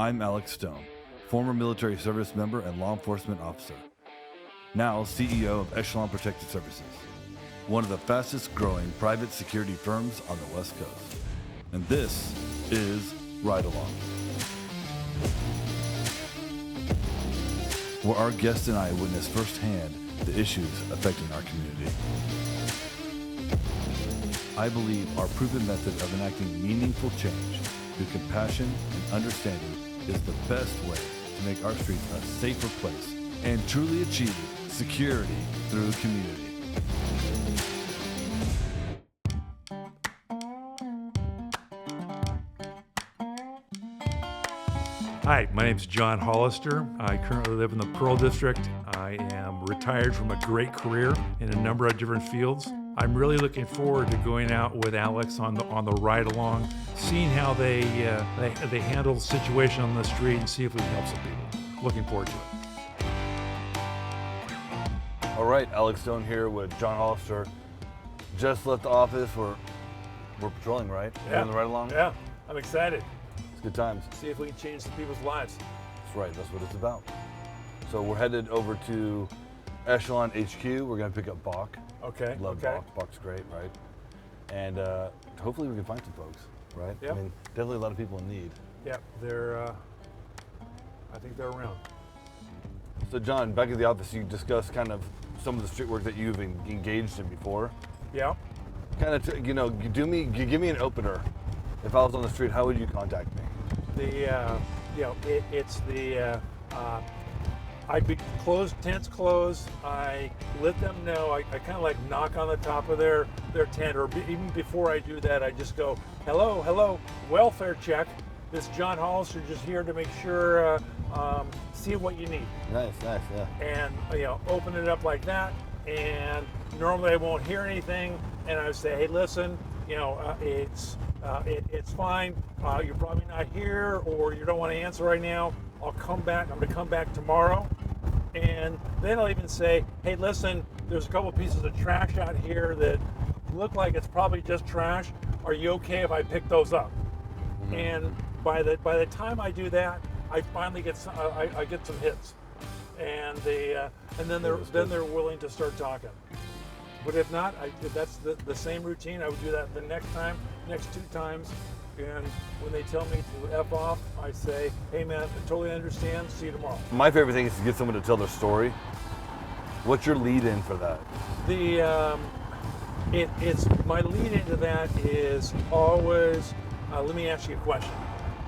I'm Alex Stone, former military service member and law enforcement officer. Now CEO of Echelon Protective Services, one of the fastest growing private security firms on the West Coast. And this is Ride Along, where our guest and I witness firsthand the issues affecting our community. I believe our proven method of enacting meaningful change through compassion and understanding is the best way to make our streets a safer place and truly achieve security through community. Hi, my name is John Hollister. I currently live in the Pearl District. I am retired from a great career in a number of different fields. I'm really looking forward to going out with Alex on the ride along, seeing how they handle the situation on the street and see if we can help some people. Looking forward to it. All right, Alex Stone here with John Hollister. Just left the office. We're patrolling, right? Yeah. Doing the ride along? Yeah, I'm excited. It's good times. See if we can change some people's lives. That's right, that's what it's about. So we're headed over to Echelon HQ. We're gonna pick up Bach. Okay. Love okay. Bach. Bach's great, right? And hopefully we can find some folks, right? Yep. I mean, definitely a lot of people in need. Yeah, they're. I think they're around. So John, back at the office, you discussed kind of some of the street work that you've engaged in before. Yeah. Kind of, you give me an opener. If I was on the street, how would you contact me? I'd be closed, tents closed. I let them know. I kind of like knock on the top of their tent, or even before I do that, I just go, hello, welfare check. This John Hollister just here to make sure, see what you need. Nice, yeah. And open it up like that. And normally I won't hear anything, and I would say, hey, listen, it's fine. You're probably not here, or you don't want to answer right now. I'll come back. I'm going to come back tomorrow. And then I'll even say, hey, listen, there's a couple pieces of trash out here that look like it's probably just trash. Are you okay if I pick those up? Mm-hmm. And by the time I do that, I finally get I get some hits, and then they're willing to start talking. But if not, if that's the same routine, I would do that the next two times. And when they tell me to F off, I say, hey man, I totally understand, see you tomorrow. My favorite thing is to get someone to tell their story. What's your lead in for that? It's my lead into that is always, let me ask you a question.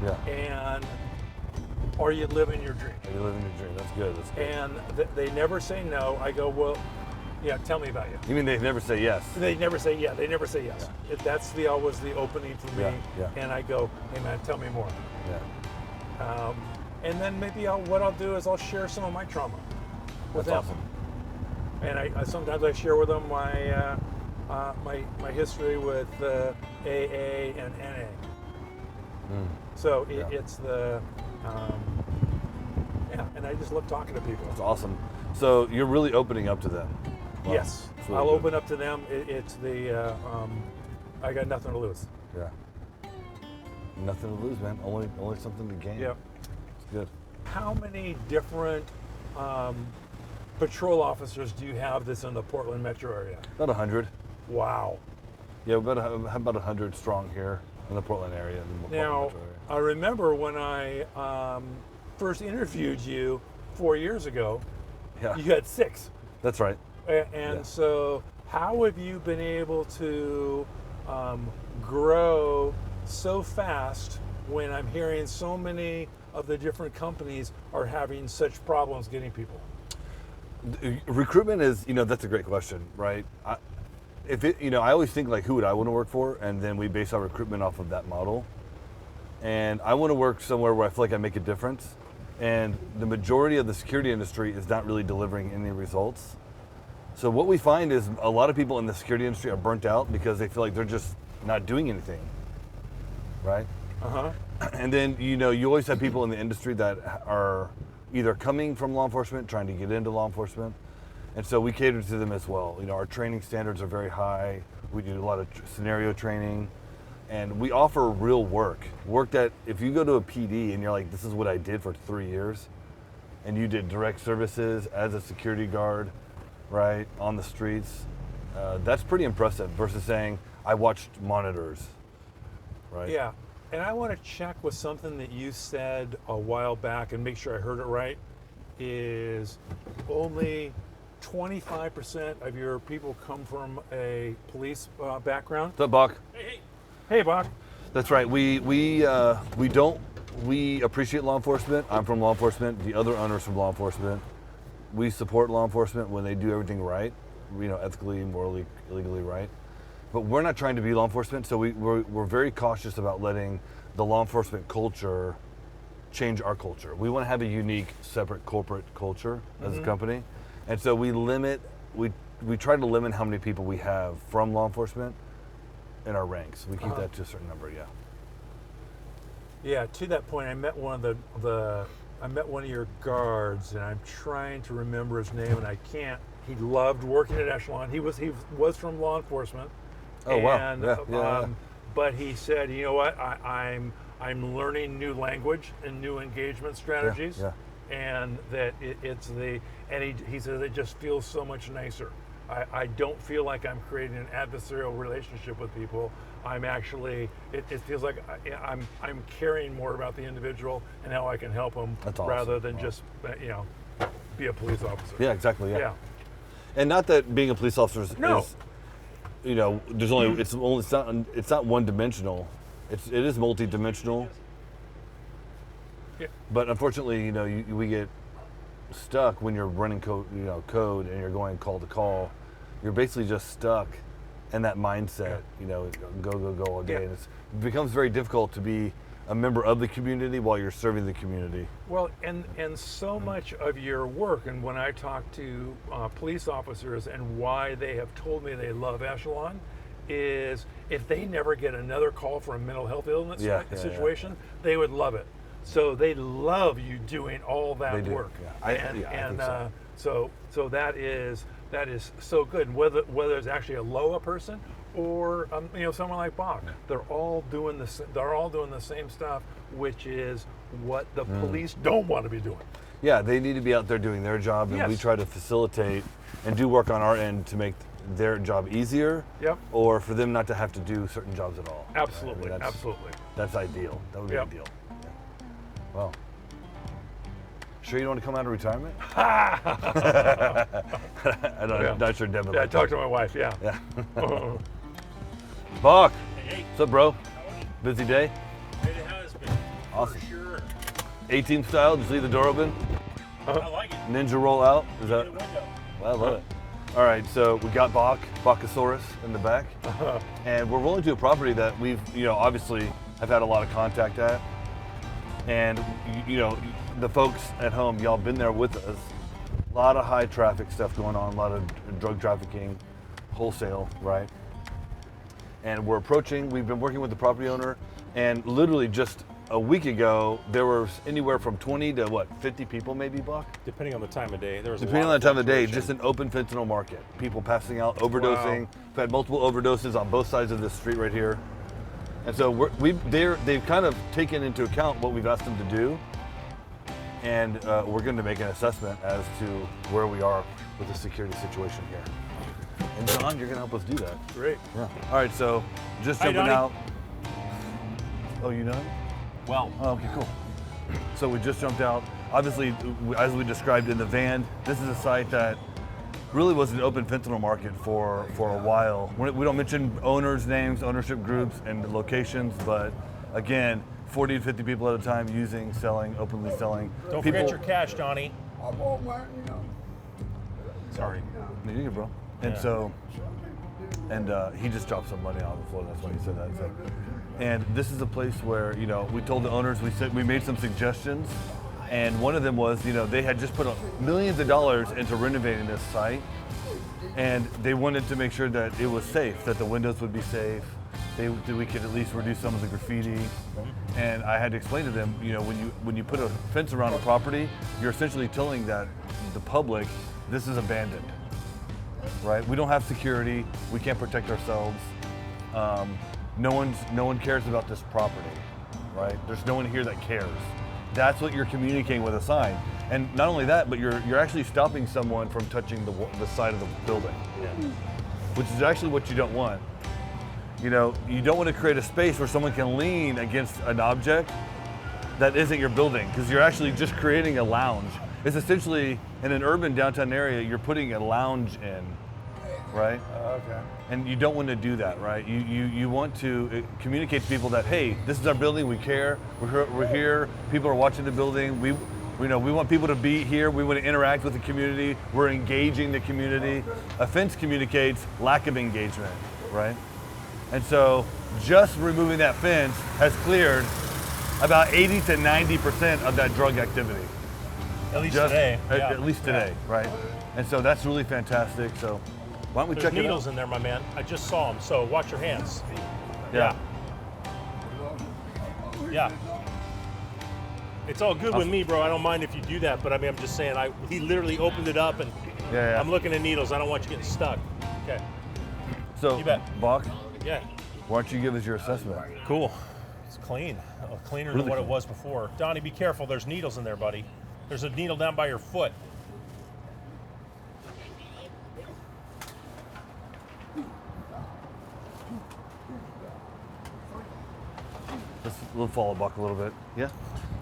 Yeah. And are you living your dream? Are you living your dream? That's good. And they never say no. I go, well, yeah, tell me about you. You mean they never say yes? They never say yeah. They never say yes. Yeah. That's always the opening for me. Yeah. And I go, hey man, tell me more. Yeah. And then maybe what I'll do is I'll share some of my trauma with them. Awesome. And I sometimes I share with them my my history with AA and NA. So it's the and I just love talking to people. That's awesome. So you're really opening up to them. Wow. Yes, really I'll good. open up to them. It's the I got nothing to lose. Yeah. Nothing to lose, man. Only something to gain. Yep. It's good. How many different patrol officers do you have that's in the Portland metro area? About 100. Wow. Yeah, about 100 strong here in the Portland area. Now, I remember when I first interviewed you 4 years ago, you had 6. That's right. And so how have you been able to grow so fast when I'm hearing so many of the different companies are having such problems getting people? Recruitment is, that's a great question, right? I always think like, who would I want to work for? And then we base our recruitment off of that model. And I want to work somewhere where I feel like I make a difference. And the majority of the security industry is not really delivering any results. So what we find is a lot of people in the security industry are burnt out because they feel like they're just not doing anything, right? And then, you always have people in the industry that are either coming from law enforcement, trying to get into law enforcement. And so we cater to them as well. Our training standards are very high. We do a lot of scenario training. And we offer real work that if you go to a PD and you're like, this is what I did for 3 years, and you did direct services as a security guard, right, on the streets, that's pretty impressive versus saying, I watched monitors, right? Yeah, and I want to check with something that you said a while back and make sure I heard it right, is only 25% of your people come from a police background. What's up, Bach? Hey, Bach. That's right. We appreciate law enforcement. I'm from law enforcement. The other owners from law enforcement. We support law enforcement when they do everything right, ethically, morally, legally right. But we're not trying to be law enforcement, so we're very cautious about letting the law enforcement culture change our culture. We want to have a unique, separate corporate culture as a company, and so we try to limit how many people we have from law enforcement in our ranks. We keep that to a certain number, yeah. Yeah, to that point, I met one of your guards, and I'm trying to remember his name, and I can't. He loved working at Echelon. He was from law enforcement. Oh, wow. And, Yeah. but he said, you know what? I'm learning new language and new engagement strategies, Yeah. and that he said it just feels so much nicer. I don't feel like I'm creating an adversarial relationship with people. I'm actually, it feels like I'm caring more about the individual and how I can help them. That's awesome. Rather than just, be a police officer. Yeah, exactly, yeah. And not that being a police officer is, there's only, it's not one dimensional. It is multi-dimensional. Yeah. But unfortunately, we get stuck when you're running code and you're going call to call. You're basically just stuck in that mindset, go all day. Yeah. And it becomes very difficult to be a member of the community while you're serving the community. Well, and so much of your work, and when I talk to police officers and why they have told me they love Echelon, is if they never get another call for a mental health illness situation, they would love it. So they love you doing all that work. Yeah. I think so. So that is so good. And whether it's actually a LOA person or someone like Bach, they're all doing the same stuff, which is what the police don't want to be doing. Yeah, they need to be out there doing their job, and we try to facilitate and do work on our end to make their job easier, or for them not to have to do certain jobs at all. Absolutely, right? absolutely. That's ideal. That would be ideal. Yeah. Well, sure you don't want to come out of retirement? I'm not sure Devin. Yeah, I talked to my wife. Yeah. Bach. Hey. What's up, bro? Busy day? It has been. Awesome. For sure. A-team style, just leave the door open. I like it. Ninja roll out. Is that? The window. Well, I love it. All right, so we got Bacchosaurus in the back, and we're rolling to a property that we've, obviously have had a lot of contact at, and the folks at home, y'all been there with us. A lot of high traffic stuff going on, a lot of drug trafficking, wholesale, right? And we've been working with the property owner, and literally just a week ago, there were anywhere from 20 to 50 people maybe, Buck? Depending on the time of day. Depending on the time of day, just an open fentanyl market. People passing out, overdosing. Wow. We've had multiple overdoses on both sides of this street right here. And so they've kind of taken into account what we've asked them to do. And we're going to make an assessment as to where we are with the security situation here. And John, you're going to help us do that. Great. Yeah. All right, so just Hi, jumping Donnie. out. Oh, you know him? Well, Oh, okay, cool. So we just jumped out. Obviously, as we described in the van, this is a site that really was an open fentanyl market for a while. We don't mention owners' names, ownership groups, and locations, but again, 40 to 50 people at a time openly selling. don't people, forget your cash, Donnie. I won't mind, Sorry. No, you're good, bro. And Yeah. so, he just dropped some money on the floor. That's why he said that. So, and this is a place where we told the owners, we made some suggestions, and one of them was they had just put millions of dollars into renovating this site, and they wanted to make sure that it was safe, that the windows would be safe, that we could at least reduce some of the graffiti. And I had to explain to them, when you put a fence around a property, you're essentially telling that the public, this is abandoned, right? We don't have security, we can't protect ourselves. no one cares about this property, right? There's no one here that cares. That's what you're communicating with a sign. And not only that, but you're actually stopping someone from touching the side of the building, which is actually what you don't want. You know, you don't want to create a space where someone can lean against an object that isn't your building, because you're actually just creating a lounge. It's essentially, in an urban downtown area, you're putting a lounge in, right? Okay. And you don't want to do that, right? You want to communicate to people that, hey, this is our building, we care, we're here, people are watching the building, we want people to be here, we want to interact with the community, we're engaging the community. A fence communicates lack of engagement, right? And so just removing that fence has cleared about 80 to 90% of that drug activity. At least today. At least today, right? And so that's really fantastic. So why don't we There's check it out? needles in there, my man. I just saw them, so watch your hands. Yeah. Yeah. It's all good with me, bro. I don't mind if you do that, but I mean, I'm just saying, he literally opened it up, and Yeah. I'm looking at needles. I don't want you getting stuck. Okay. So, You bet. Bach, Yeah. why don't you give us your assessment? Cool. It's clean. Cleaner Really than what clean. it was before. Donnie, be careful. There's needles in there, buddy. There's a needle down by your foot. We'll follow Bach a little bit. Yeah.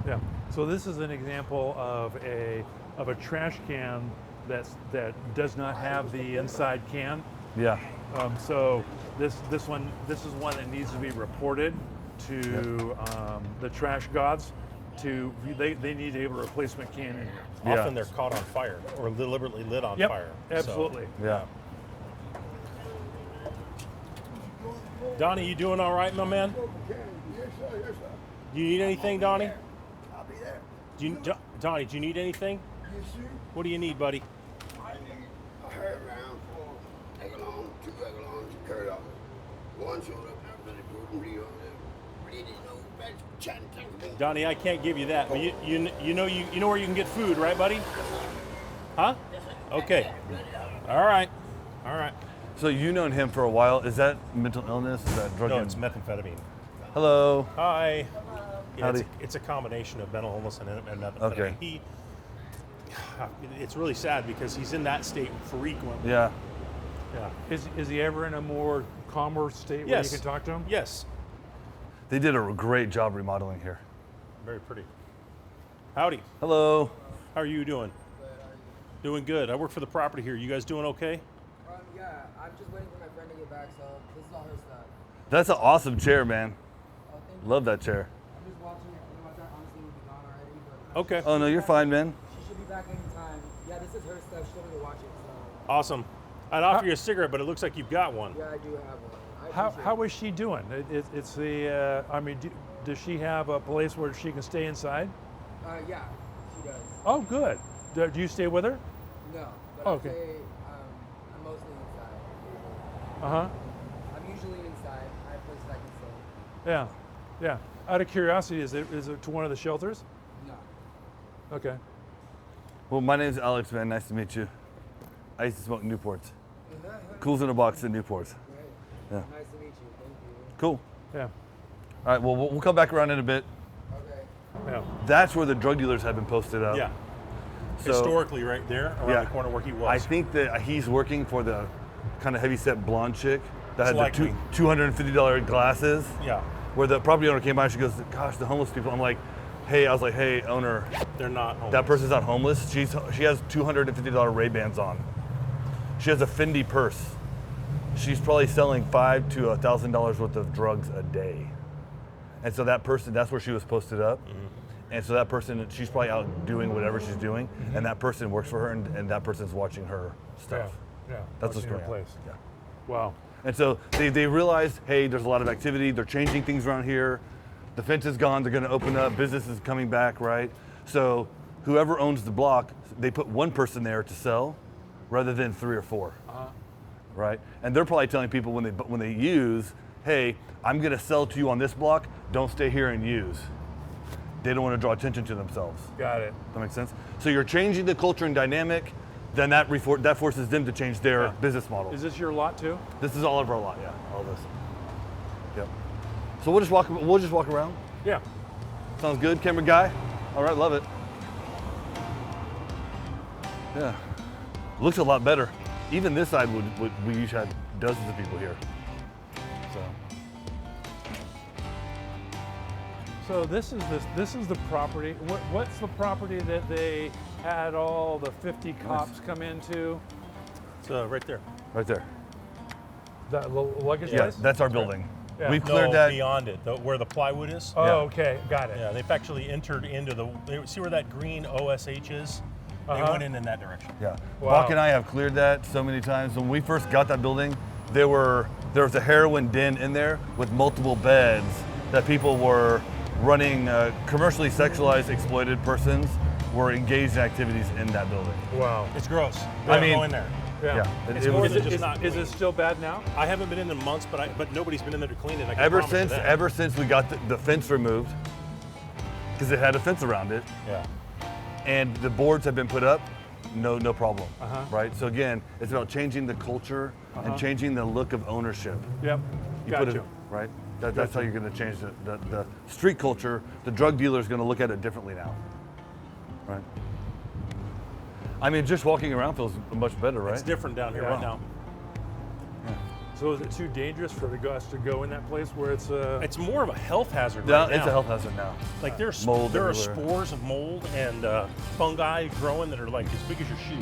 Yeah. So this is an example of a trash can that does not have the inside can. Yeah. So this is one that needs to be reported to the trash gods. They need to have a replacement can in here. Yeah. Often they're caught on fire or deliberately lit on Yep, fire. absolutely. Yeah. So, Donnie, you doing all right, my man? Yes, sir. Yes, sir. Do you need anything, Donnie? I'll be there. Donnie, do you need anything? Yes, sir. What do you need, buddy? I need a hair round for egg-along, 2 egg-alongs, and curry off. One showed up after the good meal. Really no bad chatting thing to me. Donnie, I can't give you that. But you know where you can get food, right, buddy? Huh? Okay. All right. So you've known him for a while. Is that mental illness? Is that drug? No, it's methamphetamine. Hello. Hi. Yeah, Howdy. it's a combination of mental illness and methamphetamine. Okay. It's really sad because he's in that state frequently. Yeah. Yeah. Is he ever in a more calmer state where you can talk to him? Yes. They did a great job remodeling here. Very pretty. Howdy. Hello. How are you doing? Doing good. I work for the property here. You guys doing okay? Yeah, I'm just waiting for my friend to get back, so this is all her stuff. That's an awesome chair, man. Oh, thank you. Love that chair. I'm just watching it. I thought honestly we'd be gone already, but Okay. Oh no, you're fine, man. she should be back anytime. Yeah, this is her stuff. She told me to watch it, so Awesome. I'd offer you a cigarette, but it looks like you've got one. yeah, I do have one. How is she doing? It's the does she have a place where she can stay inside? Yeah, she does. Oh, good. Do you stay with her? No, but Okay. I'd say I'm mostly inside. Uh-huh. I'm usually inside. I have places I can stay. Yeah. Out of curiosity, is it to one of the shelters? No. Okay. Well, my name's Alex, man. Nice to meet you. I used to smoke Newports. Cools in a box in Newports. Great. Yeah. Nice to meet you. Thank you. Cool. Yeah. All right. Well, we'll come back around in a bit. Okay. Yeah. That's where the drug dealers have been posted up. Yeah. So, Historically, right there, around Yeah. the corner where he was. I think that he's working for the kind of heavy-set blonde chick that had It's the likely. $250 glasses. Yeah. Where the property owner came by, she goes, "Gosh, the homeless people." I'm like, "Hey," I was like, "Hey, owner, They're not homeless. that person's not homeless. She has $250 Ray-Bans on. She has a Fendi purse. She's probably selling $500 to $1,000 worth of drugs a day." And so that person, that's where she was posted up. Mm-hmm. And so that person, she's probably out doing whatever she's doing, and that person works for her, and that person's watching her stuff. Yeah. That's what's Watching her going on. place. Yeah. Wow. And so they realized, hey, there's a lot of activity. They're changing things around here. The fence is gone. They're going to open up. Business is coming back, right? So whoever owns the block, they put one person there to sell, rather than 3 or 4, right? And they're probably telling people when they use, hey, I'm going to sell to you on this block. Don't stay here and use. They don't want to draw attention to themselves. Got it. That makes sense. So you're changing the culture and dynamic. Then that forces them to change their business model. Is this your lot too? This is all of our lot, yeah, all this. Yep. So we'll just walk around. Yeah. Sounds good, camera guy. All right, love it. Yeah, looks a lot better. Even this side would we usually had dozens of people here. So this is the property. What's the property that they had all the 50 cops come into? So right there. Right there. That luggage Yeah, place? that's our building. Yeah. We've cleared that. Beyond it, where the plywood is. Oh, Yeah. okay, got it. Yeah, they've actually entered into see where that green OSH is? They went in that direction. Yeah. Wow. Bach and I have cleared that so many times. When we first got that building, there was a heroin den in there with multiple beds that people were running. Commercially sexualized, exploited persons were engaged in activities in that building. Wow. It's gross. I Don't mean- go in there. Yeah. It's more Is than it, just is, not is clean. it still bad now? I haven't been in the months, but nobody's been in there to clean it. I can Ever promise you since that. we got the fence removed, because it had a fence around it, Yeah. and the boards have been put up, no problem, Uh-huh. right? So again, it's about changing the culture and changing the look of ownership. Yep. You Got put you. it right. That's how you're going to change the street culture. The drug dealer is going to look at it differently now, right? I mean, just walking around feels much better, right? It's different down here Yeah. right now. So is it too dangerous for the guys to go in that place where it's It's more of a health hazard Yeah, right now. it's a health hazard now. Like there's Mold there are everywhere. spores of mold and fungi growing that are like as big as your shoe.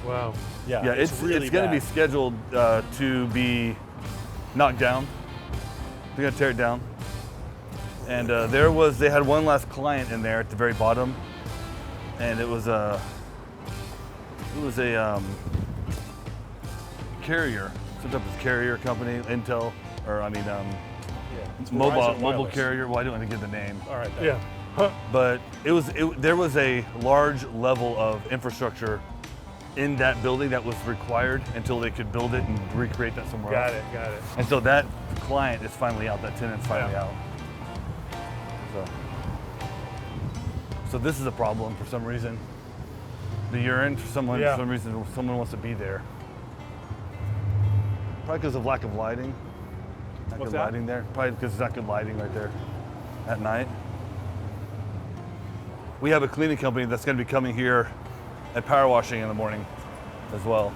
wow. Yeah, Yeah, it's really going to be bad. scheduled to be knocked down. They're going to tear it down. And they had one last client in there at the very bottom, and it was a carrier, some type of carrier company, Intel, or It's mobile Verizon mobile Wireless. carrier. Well, I don't want to give the name, All right. Yeah. Huh. but there was a large level of infrastructure in that building that was required until they could build it and recreate that somewhere else. Got it. And so that client is finally out, that tenant's finally Yeah. out. So this is a problem for some reason. The urine, for some reason, someone wants to be there. Probably because of lack of lighting. Not What's good that? lighting there. Probably because it's not good lighting right there at night. We have a cleaning company that's going to be coming here and power washing in the morning as well.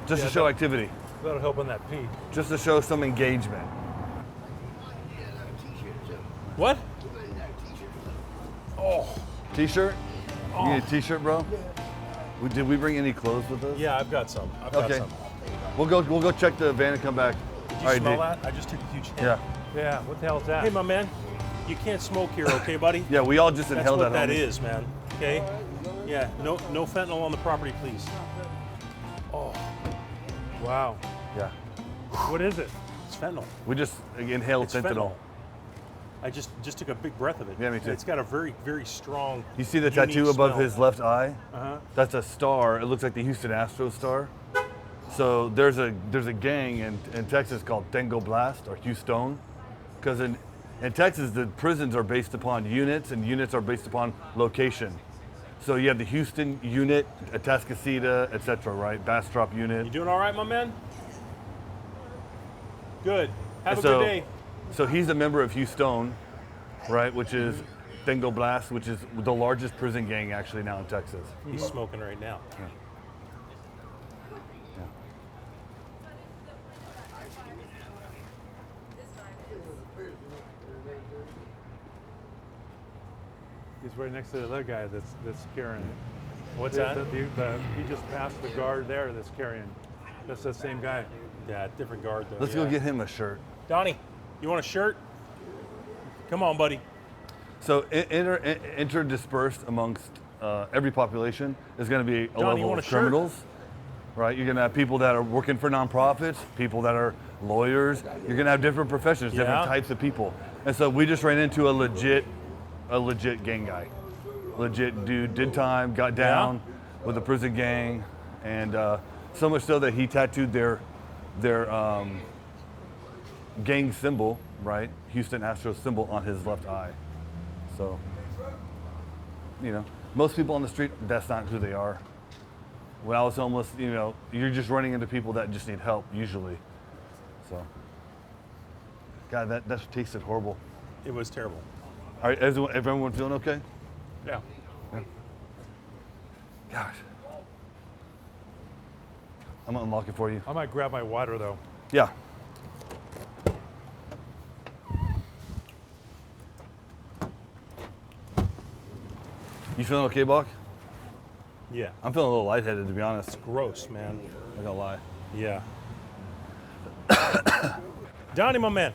Just Yeah, to show that- activity. That'll help on that pee. Just to show some engagement. Yeah, that t-shirt, so. What? You might have t-shirt. T-shirt? You need a T-shirt, bro? Did we bring any clothes with us? Yeah, I've got some. I've got Okay. some. We'll go check the van and come back. Did you All right, smell D. that? I just took a huge hit. Yeah. Yeah. What the hell is that? Hey, my man, you can't smoke here, okay, buddy? Yeah, we all just That's inhaled what that. that homie. is, man. Okay. Yeah. No fentanyl on the property, please. Wow. Yeah. What is it? It's fentanyl. We just inhaled It's fentanyl. I just took a big breath of it. Yeah, me too. It's got a very, very strong. You see the unique tattoo above smell. his left eye? Uh-huh. That's a star. It looks like the Houston Astros star. So there's a gang in Texas called Tango Blast or Houston, because in Texas the prisons are based upon units and units are based upon location. So you have the Houston unit, Atascocita, etc. Right? Bastrop unit. You doing all right, my man? Good. Have a So- good day. So he's a member of Houston, right? Which is Tango Blast, which is the largest prison gang actually now in Texas. He's smoking right now. He's right next to the other guy that's carrying it. What's The- that? he just passed the guard there that's carrying. That's the same guy. Yeah, different guard though. Let's yeah. go get him a shirt. Donnie, you want a shirt? Come on, buddy. So interdispersed amongst every population is going to be a John, you level want of a shirt? criminals, right? You're going to have people that are working for nonprofits, people that are lawyers. You're going to have different professions, different Yeah. types of people. And so we just ran into a legit gang guy. Legit dude, did time, got down with the prison gang, and so much so that he tattooed their gang symbol, right? Houston Astros symbol on his left eye. So, you know, most people on the street, that's not who they are. When I was homeless, you know, you're just running into people that just need help usually. So, God, that tasted horrible. It was terrible. All right, is everyone feeling okay? Yeah. Gosh. I'm gonna unlock it for you. I might grab my water though. Yeah. You feeling okay, Bach? Yeah. I'm feeling a little lightheaded, to be honest. Gross, man. I gotta lie. Yeah. Donnie, my man.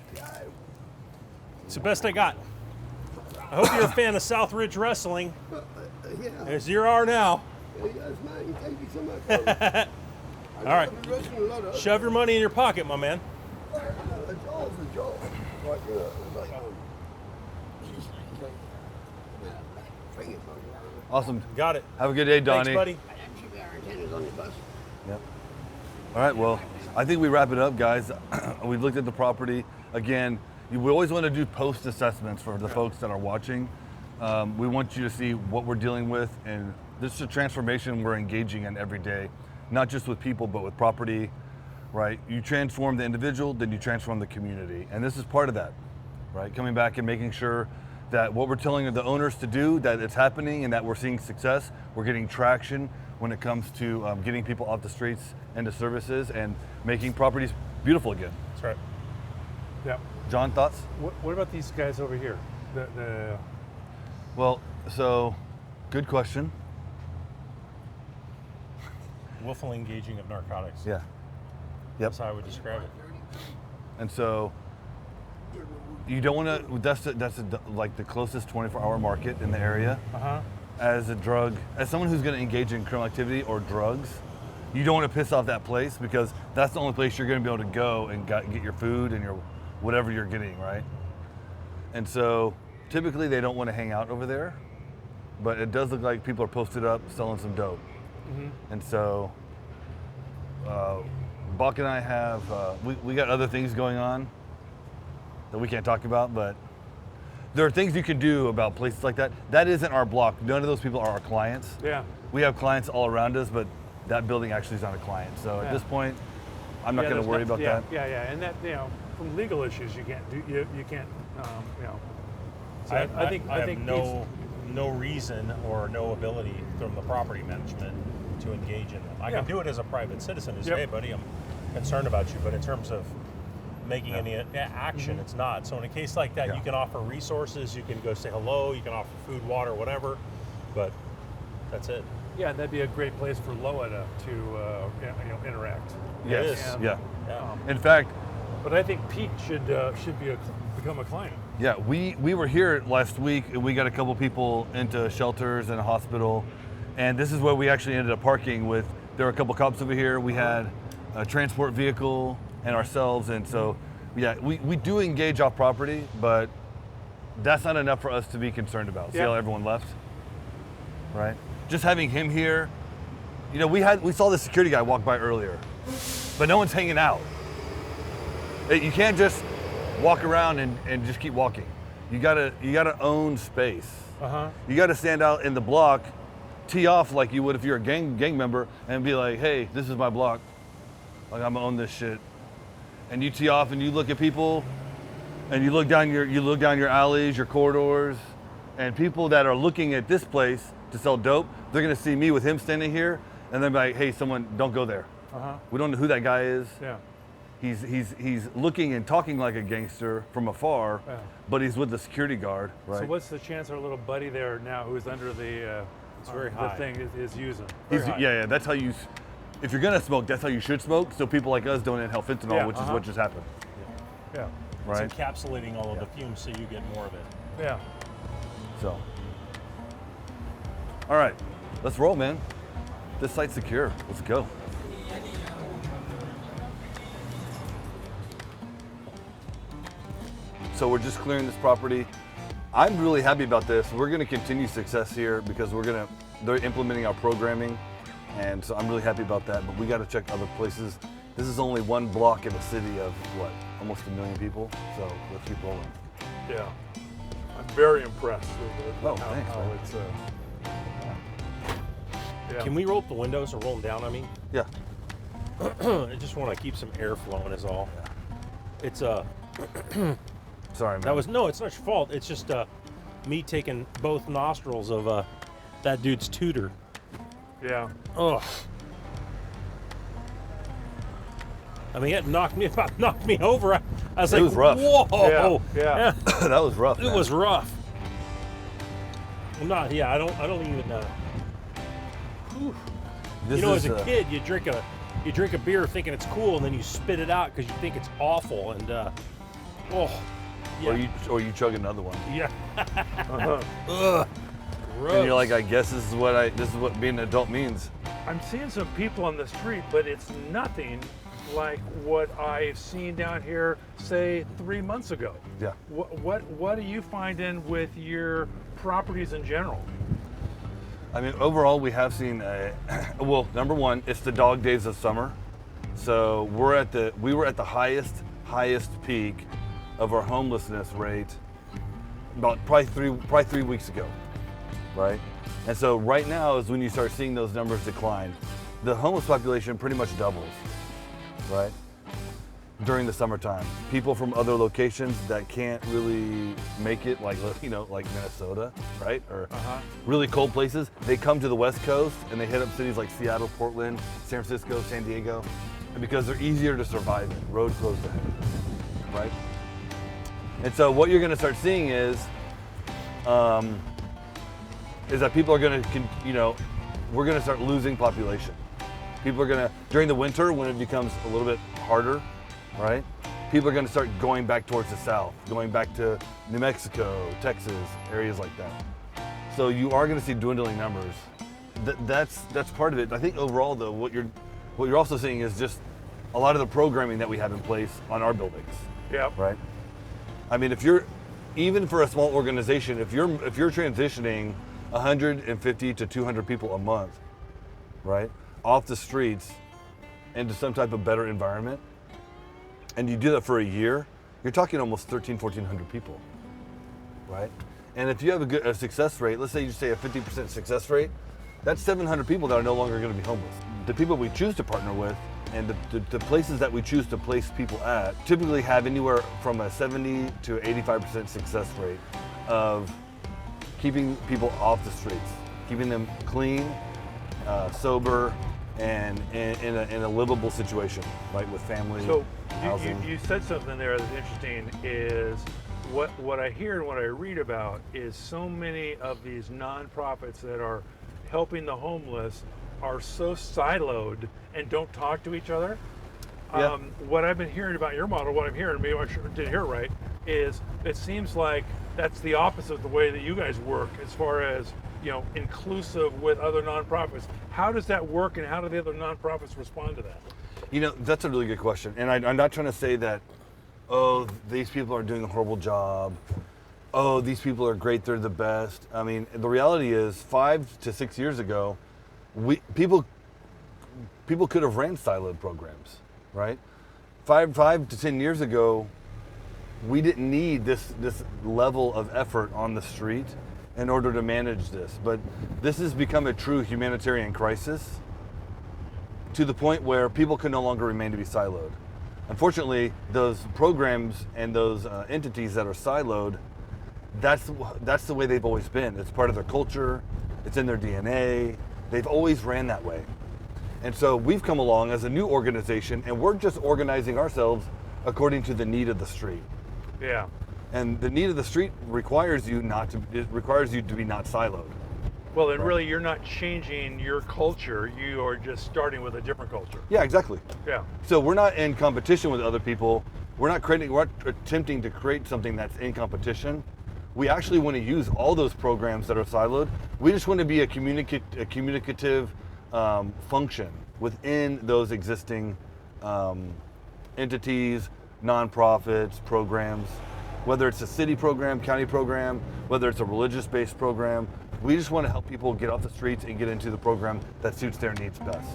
It's the best I got. I hope you're a fan of South Ridge Wrestling, Yeah. as you are now. Yes, man. Thank you so much. All right. I've been wrestling a lot of Shove your money in your pocket, my man. a jaw's a jaw. Like, it's like, geez, bring it, buddy. Awesome. Got it. Have a good day, Donnie. Thanks, buddy. I actually got our antennas on the bus. Yep. All right, well, I think we wrap it up, guys. We looked at the property. Again, we always want to do post assessments for the folks that are watching. We want you to see what we're dealing with, and this is a transformation we're engaging in every day, not just with people, but with property, right? You transform the individual, then you transform the community. And this is part of that, right? Coming back and making sure that what we're telling the owners to do, that it's happening and that we're seeing success. We're getting traction when it comes to getting people off the streets into services and making properties beautiful again. That's right. Yeah. John, thoughts? What about these guys over here? The Well, so good question. Willful engaging of narcotics. Yeah. Yep. That's how I would describe it. And so you don't want to, that's like the closest 24-hour market in the area. As someone who's going to engage in criminal activity or drugs, you don't want to piss off that place because that's the only place you're going to be able to go and get your food and your whatever you're getting, right? And so typically they don't want to hang out over there, but it does look like people are posted up selling some dope. And so Bach and I have, we got other things going on that we can't talk about, but there are things you can do about places like that. That isn't our block. None of those people are our clients. yeah. We have clients all around us, but that building actually is not a client. So at Yeah. this point, I'm not going to there's worry about yeah, that. Yeah, yeah, and that from legal issues you can't do you can't So I think no reason or no ability from the property management to engage in them. I can do it as a private citizen. Is hey, buddy, I'm concerned about you, but in terms of making any action, it's not. So in a case like that, you can offer resources. You can go say hello. You can offer food, water, whatever. But that's it. Yeah, that'd be a great place for Loa to interact. Yes. It is. Yeah. Yeah. In fact, But I think Pete should become a client. yeah, we were here last week and we got a couple people into shelters and a hospital, and this is where we actually ended up parking with. There were a couple cops over here. We had a transport vehicle and ourselves, and so yeah, we do engage off property, but that's not enough for us to be concerned about. See how everyone left, right? Just having him here, we saw the security guy walk by earlier, but no one's hanging out. You can't just walk around and just keep walking. You gotta own space. You gotta stand out in the block, tee off like you would if you're a gang member, and be like, hey, this is my block. Like, I'm gonna own this shit. And you tee off and you look at people, and you look down your alleys, your corridors, and people that are looking at this place to sell dope, they're gonna see me with him standing here, and they're like, hey, someone, don't go there. We don't know who that guy is. Yeah. He's looking and talking like a gangster from afar, but he's with the security guard, right? So what's the chance our little buddy there now, who's under the very the high. thing is using? Yeah. That's how you. If you're gonna smoke, that's how you should smoke. So people like us don't inhale fentanyl, which is what just happened, Yeah. right? It's encapsulating all of the fumes so you get more of it. Yeah. So, all right, let's roll, man. This site's secure. Let's go. So we're just clearing this property. I'm really happy about this. We're going to continue success here because they're implementing our programming, and so I'm really happy about that. But we got to check other places. This is only one block in a city of almost 1 million people. So let's keep rolling. Yeah. I'm very impressed with thanks, how man. it's. Yeah. Can we roll up the windows or roll them down? I mean, Yeah. I just want to keep some air flowing is all. It's Sorry, man. That was no, it's not your fault. It's just me taking both nostrils of that dude's tutor. Yeah. Ugh. I mean, it knocked me over. I was It like, was rough. whoa. Yeah. That was rough. It man. was rough. I'm not. Yeah, I don't even. Whew. This You know, is, as a kid, you drink a beer thinking it's cool, and then you spit it out because you think it's awful. And oh, yeah, or you chug another one. yeah. Ugh. Gross. And you're like, I guess this is what being an adult means. I'm seeing some people on the street, but it's nothing like what I've seen down here, say 3 months ago. Yeah. What are you finding with your properties in general? I mean, overall, we have seen well, number one, it's the dog days of summer. So we were at the highest peak of our homelessness rate about probably 3 weeks ago, right? And so right now is when you start seeing those numbers decline. The homeless population pretty much doubles, right? During the summertime. People from other locations that can't really make it, like Minnesota, right? Or really cold places, they come to the West Coast and they hit up cities like Seattle, Portland, San Francisco, San Diego, and because they're easier to survive in. Roads closed ahead, right? And so what you're gonna start seeing is that people are gonna, we're gonna start losing population. People are gonna, during the winter when it becomes a little bit harder, right? People are gonna start going back towards the south, going back to New Mexico, Texas, areas like that. So you are gonna see dwindling numbers. That's part of it. I think overall though, what you're also seeing is just a lot of the programming that we have in place on our buildings. Yeah. Right? I mean, even for a small organization, if you're transitioning 150 to 200 people a month, right, off the streets into some type of better environment, and you do that for a year, you're talking almost 1,400 people, right? And if you have a success rate, let's say you say a 50% success rate, that's 700 people that are no longer going to be homeless. The people we choose to partner with and the places that we choose to place people at typically have anywhere from a 70 to 85% success rate of keeping people off the streets, keeping them clean, sober, and in a livable situation, right, with family, So housing. you said something there that's interesting. Is what I hear and what I read about is so many of these nonprofits that are helping the homeless are so siloed and don't talk to each other. Yeah. What I've been hearing about your model, what I'm hearing, maybe I didn't hear it right, is it seems like that's the opposite of the way that you guys work as far as, inclusive with other nonprofits. How does that work and how do the other nonprofits respond to that? That's a really good question. And I'm not trying to say that, oh, these people are doing a horrible job. Oh, these people are great, they're the best. I mean, the reality is 5 to 6 years ago, people could have ran siloed programs, right? 5 to 10 years ago, we didn't need this level of effort on the street in order to manage this. But this has become a true humanitarian crisis to the point where people can no longer remain to be siloed. Unfortunately, those programs and those entities that are siloed, that's the way they've always been. It's part of their culture, it's in their DNA, they've always ran that way. And so we've come along as a new organization and we're just organizing ourselves according to the need of the street. Yeah. And the need of the street requires you to be not siloed. Well, and really, you're not changing your culture. You are just starting with a different culture. Yeah, exactly. Yeah. So we're not in competition with other people. We're not attempting to create something that's in competition. We actually want to use all those programs that are siloed. We just want to be a communicative function within those existing entities, nonprofits, programs. Whether it's a city program, county program, whether it's a religious-based program, we just want to help people get off the streets and get into the program that suits their needs best.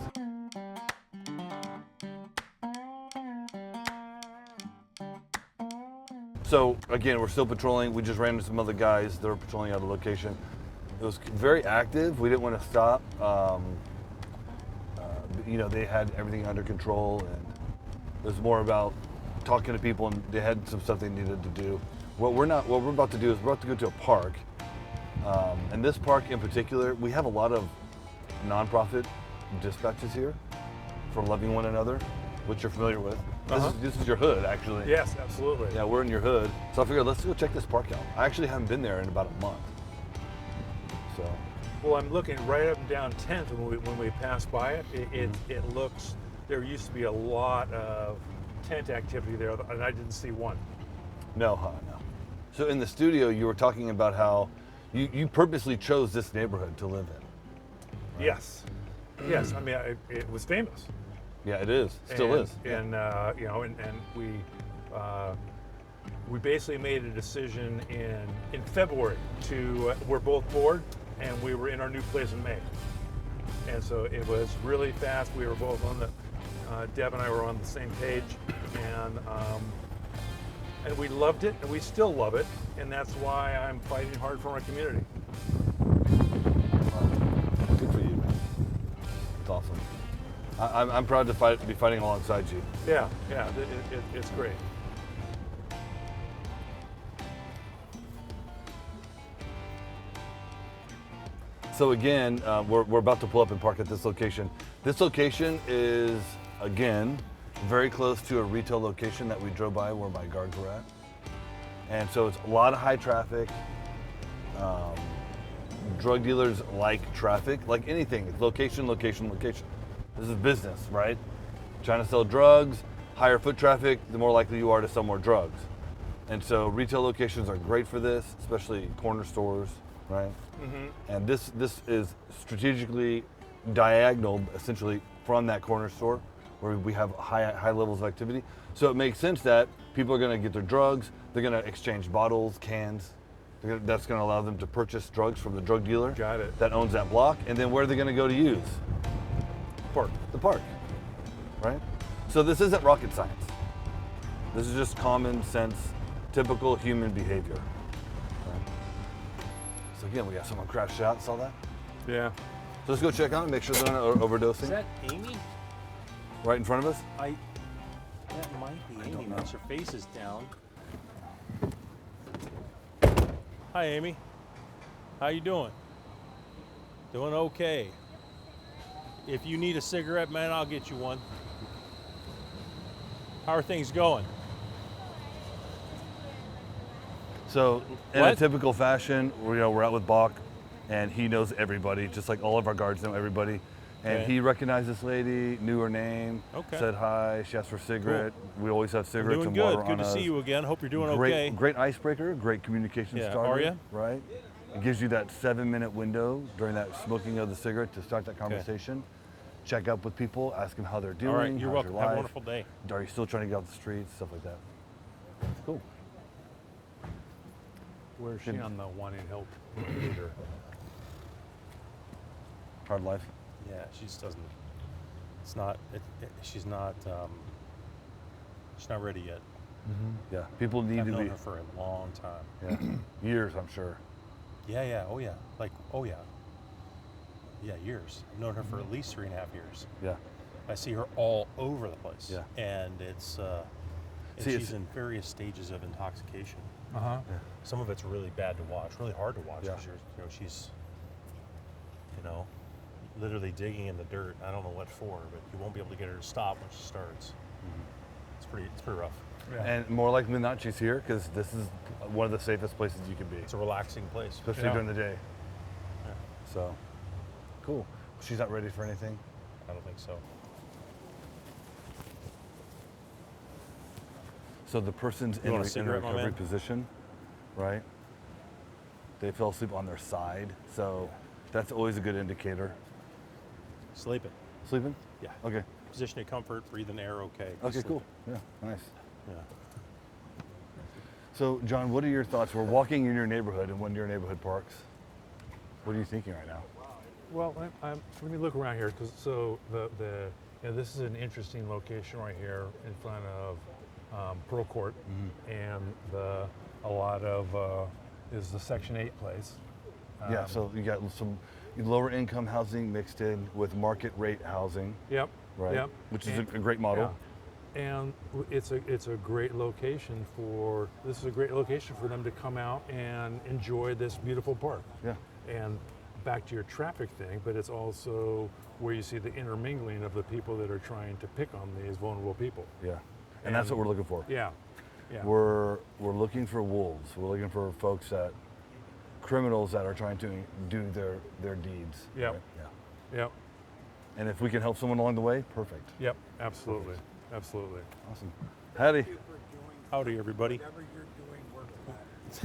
So again, we're still patrolling. We just ran into some other guys that were patrolling out of location. It was very active. We didn't want to stop. They had everything under control, and it was more about talking to people, and they had some stuff they needed to do. What we're about to do is we're about to go to a park. And this park in particular, we have a lot of nonprofit dispatches here for loving one another, which you're familiar with. This is your hood, actually. Yes, absolutely. Yeah, we're in your hood. So I figured, let's go check this park out. I actually haven't been there in about a month. So. Well, I'm looking right up and down 10th when we pass by it. It looks, there used to be a lot of tent activity there, and I didn't see one. No. So in the studio, you were talking about how you purposely chose this neighborhood to live in. Right? Yes. Yes, I mean, it was famous. Yeah, it is. Still is. And you know, and we basically made a decision in February to we're both bored, and we were in our new place in May. And so it was really fast. We were both on the Deb and I were on the same page, and we loved it, and we still love it, and that's why I'm fighting hard for my community. Good for you, man. It's awesome. I'm proud to be fighting alongside you. Yeah, it's great. So again, we're about to pull up and park at this location. This location is, again, very close to a retail location that we drove by where my guards were at. And so it's a lot of high traffic. Drug dealers like traffic, like anything. It's location. This is business, right? Trying to sell drugs, higher foot traffic, the more likely you are to sell more drugs. And so retail locations are great for this, especially corner stores, right? Mm-hmm. And this is strategically diagonal, essentially, from that corner store where we have high levels of activity. So it makes sense that people are going to get their drugs, they're going to exchange bottles, cans. That's going to allow them to purchase drugs from the drug dealer that owns that block. And then where are they going to go to use? The park, right? So this isn't rocket science. This is just common sense, typical human behavior. Right? So again, we got someone crashed out, saw that? Yeah. So let's go check out and make sure they're not overdosing. Is that Amy? Right in front of us? That might be Amy. Once her face is down. Hi, Amy. How you doing? Doing okay. If you need a cigarette, man, I'll get you one. How are things going? So in a typical fashion, we're out with Bach, and he knows everybody, just like all of our guards know everybody. And he recognized this lady, knew her name, said hi, she asked for a cigarette. Cool. We always have cigarettes and water on us. Good to see you again. Hope you're doing okay. Great icebreaker, great communication starter. Are you? Right? It gives you that 7-minute window during that smoking of the cigarette to start that conversation. Check up with people, ask them how they're doing. All right, you're welcome. Have a wonderful day. Are you still trying to get out the streets, stuff like that? Cool. Where is she on the wanting help leader? Hard life. Yeah, she just doesn't. It's not. She's not. She's not ready yet. Mm-hmm. Yeah, people need I've to known be. her for a long time. Yeah, years, I'm sure. Yeah. Oh yeah. Yeah, years. I've known her for at least 3.5 years. Yeah. I see her all over the place. Yeah. And it's. She's in various stages of intoxication. Uh-huh. Yeah. Some of it's really bad to watch, really hard to watch. Yeah. Because she's, literally digging in the dirt. I don't know what for, but you won't be able to get her to stop when she starts. Mm-hmm. It's pretty rough. Yeah. And more likely than not, she's here because this is one of the safest places you can be. It's a relaxing place, especially during the day. Yeah. So, cool. She's not ready for anything? I don't think so. So the person's in a recovery position, right? They fell asleep on their side, so that's always a good indicator. Sleeping. Sleeping? Yeah. Okay. Position of comfort, breathing air, okay. Okay, cool. Yeah, nice. Yeah. So, John, what are your thoughts? We're walking in your neighborhood in one of your neighborhood parks. What are you thinking right now? Well, let me look around here. This is an interesting location right here in front of Pearl Court, and a lot of is the Section 8 place. Yeah, so you got some lower income housing mixed in with market rate housing. Yep. Right. Yep. Which is a great model. And it's a great location for them to come out and enjoy this beautiful park. Yeah. And back to your traffic thing, but it's also where you see the intermingling of the people that are trying to pick on these vulnerable people. Yeah. And that's what we're looking for. Yeah. Yeah. We're looking for wolves. We're looking for criminals that are trying to do their deeds. Yep. Right? Yeah. Yep. And if we can help someone along the way, perfect. Yep. Absolutely. Absolutely. Awesome. Hattie. Howdy, everybody. Whatever you're doing, work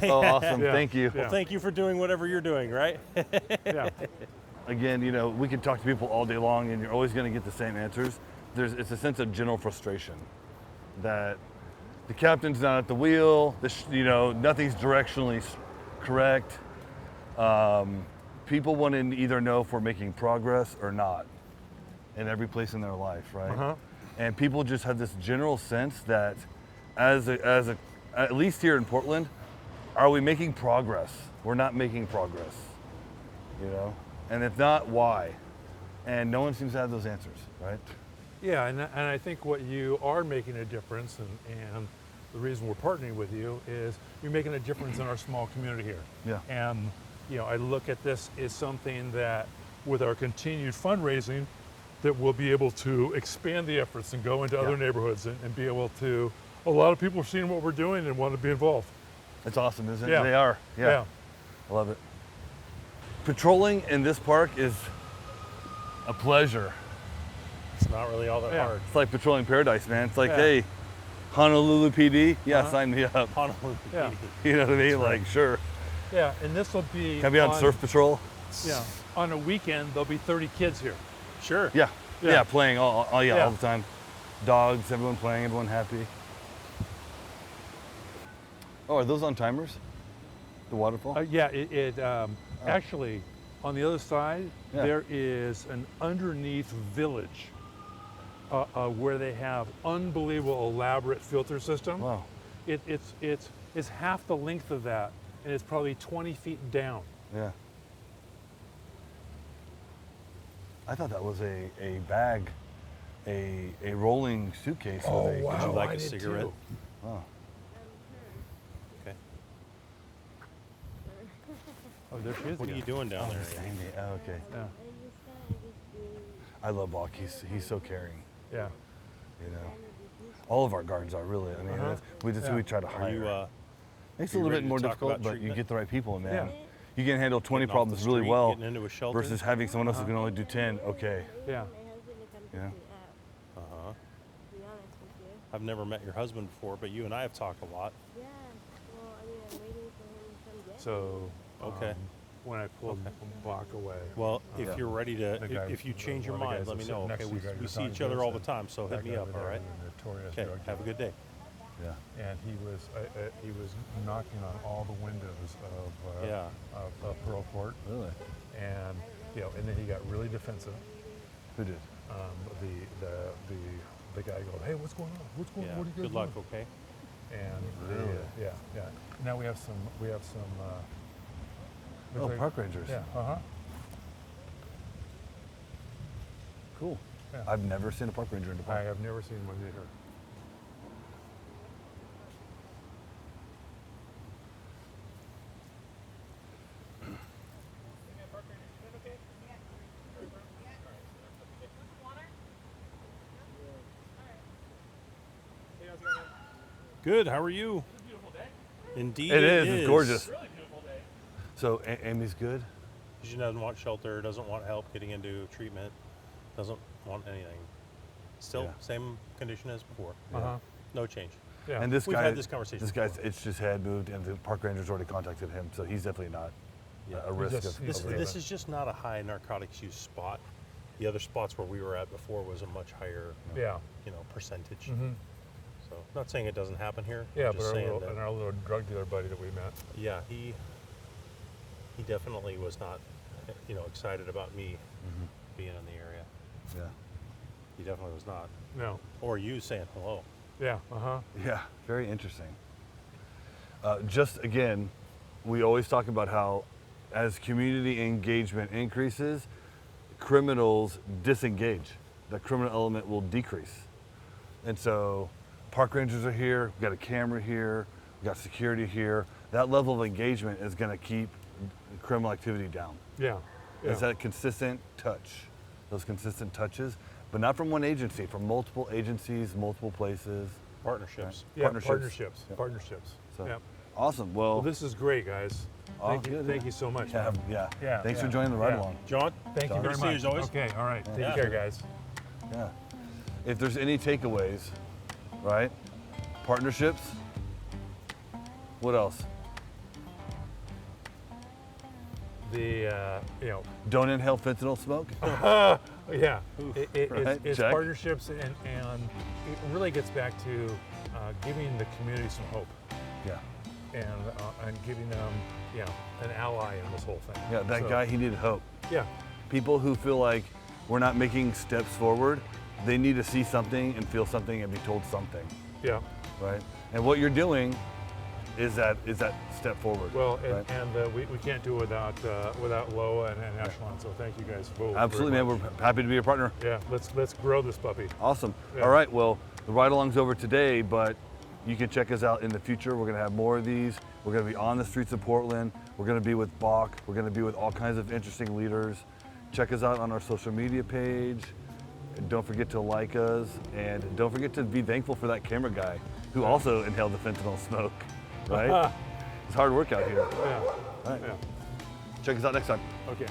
well. Oh, awesome. Yeah. Thank you. Yeah. Well, thank you for doing whatever you're doing, right? Yeah. Again, we can talk to people all day long and you're always going to get the same answers. It's a sense of general frustration that the captain's not at the wheel, nothing's directionally correct. People want to either know if we're making progress or not in every place in their life, right? Uh-huh. And people just have this general sense that at least here in Portland, are we making progress? We're not making progress, And if not, why? And no one seems to have those answers, right? Yeah, and I think what you are making a difference, and the reason we're partnering with you is you're making a difference in our small community here. Yeah. And I look at this as something that, with our continued fundraising, that we'll be able to expand the efforts and go into other neighborhoods and be able to. A lot of people are seeing what we're doing and want to be involved. It's awesome, isn't it? Yeah. They are. Yeah. I love it. Patrolling in this park is a pleasure. It's not really all that hard. It's like patrolling paradise, man. It's like, Yeah. hey, Honolulu PD, sign me up. Honolulu. Yeah. You know what I mean? Like, sure. Yeah, and this will be. Can I be on surf patrol? Yeah. On a weekend, there'll be 30 kids here. Sure. Yeah. Yeah. Yeah, playing all Yeah. the time. Dogs, everyone playing, everyone happy. Oh, are those on timers? The waterfall? Actually, on the other side, Yeah. there is an underneath village where they have unbelievable elaborate filter system. Wow. It's half the length of that, and it's probably 20 feet down. Yeah. I thought that was a bag, a rolling suitcase. Oh, with a, Would you like I a did cigarette? too. Oh. Okay. Oh, there she is. What are again. you doing down there? Amy. Oh, okay. Yeah. I love Bach. He's so caring. Yeah. All of our guards are really. I mean, Uh-huh. we try to Are hire. you? Makes it are a you little ready bit to more talk difficult, about but you treatment? get the right people, man. Yeah. You can handle 20 Getting off the problems really street, well getting into a shelter? versus having someone else who can only do 10. Okay. Yeah. Yeah. Uh-huh. I've never met your husband before, but you and I have talked a lot. Yeah, well, I mean, I'm waiting for him to come get me. So. Okay. When I pulled Bach away. Well, if Yeah. you're ready to, The guy- if you change your one of the mind, guys let me that's know. sitting next Okay, to the guy we you're see talking each to other all the said time, so that hit me guy up, over all there right? was a notorious Okay, drug have a dealer. good day. Yeah. And he was knocking on all the windows Yeah. of Pearl Court, Really? and and then he got really defensive. Who did? The guy goes, "Hey, what's going on? What's going on? Yeah. What are you guys Good luck, doing?" okay? And Really? yeah. Now we have some. Oh, park rangers. Yeah. Cool. Yeah. I've never seen a park ranger in the I park. have never seen one either. Good. How are you? Indeed, It is. It's gorgeous. Really beautiful day. So Amy's good. She doesn't want shelter, doesn't want help getting into treatment, doesn't want anything. Still Yeah. same condition as before. Uh-huh. No change. Yeah. And this We've guy, had this conversation This guy's before. itched his head, moved, and the park ranger's already contacted him, so he's definitely not a risk just- of. This Okay. this is just not a high narcotics use spot. The other spots where we were at before was a much higher, Yeah. percentage. Mm-hmm. So not saying it doesn't happen here. Yeah, I'm but just our saying little, that, and our little drug dealer buddy that we met. yeah, he definitely was not, excited about me being in the area. Yeah. He definitely was not. No. Or you saying hello. Yeah. Uh-huh. Yeah, very interesting. Just again, we always talk about how as community engagement increases, criminals disengage. The criminal element will decrease. And so park rangers are here, we've got a camera here, we've got security here. That level of engagement is going to keep criminal activity down. Yeah. It's that consistent touch, those consistent touches, but not from one agency, from multiple agencies, multiple places. Partnerships. Yeah, partnerships. Yep. Partnerships. So, Yep. awesome. Well, this is great, guys. Thank you. good, Thank you so much. Yeah, man. yeah. Thanks for joining the ride along. John, Thank you good very to see you much. as always. Okay. All right. Take Yeah. care, guys. Yeah. If there's any takeaways, right? Partnerships. What else? The Don't inhale fentanyl smoke. yeah, Right, it's check. partnerships, and it really gets back to giving the community some hope, Yeah. and giving them an ally in this whole thing. Yeah, that So, guy, he needed hope. Yeah, People who feel like we're not making steps forward, they need to see something and feel something and be told something, yeah. right? And what you're doing is that step forward. Well, right? and we can't do it without Loa and Echelon. So thank you guys both. Absolutely, very man. much. We're happy to be a partner. Yeah, let's grow this puppy. Awesome. Yeah. All right. Well, the ride along's over today, but you can check us out in the future. We're going to have more of these. We're going to be on the streets of Portland. We're going to be with Bach. We're going to be with all kinds of interesting leaders. Check us out on our social media page. And don't forget to like us, and don't forget to be thankful for that camera guy who also inhaled the fentanyl smoke. Right? It's hard work out here. Yeah. All right. Yeah. Check us out next time. Okay.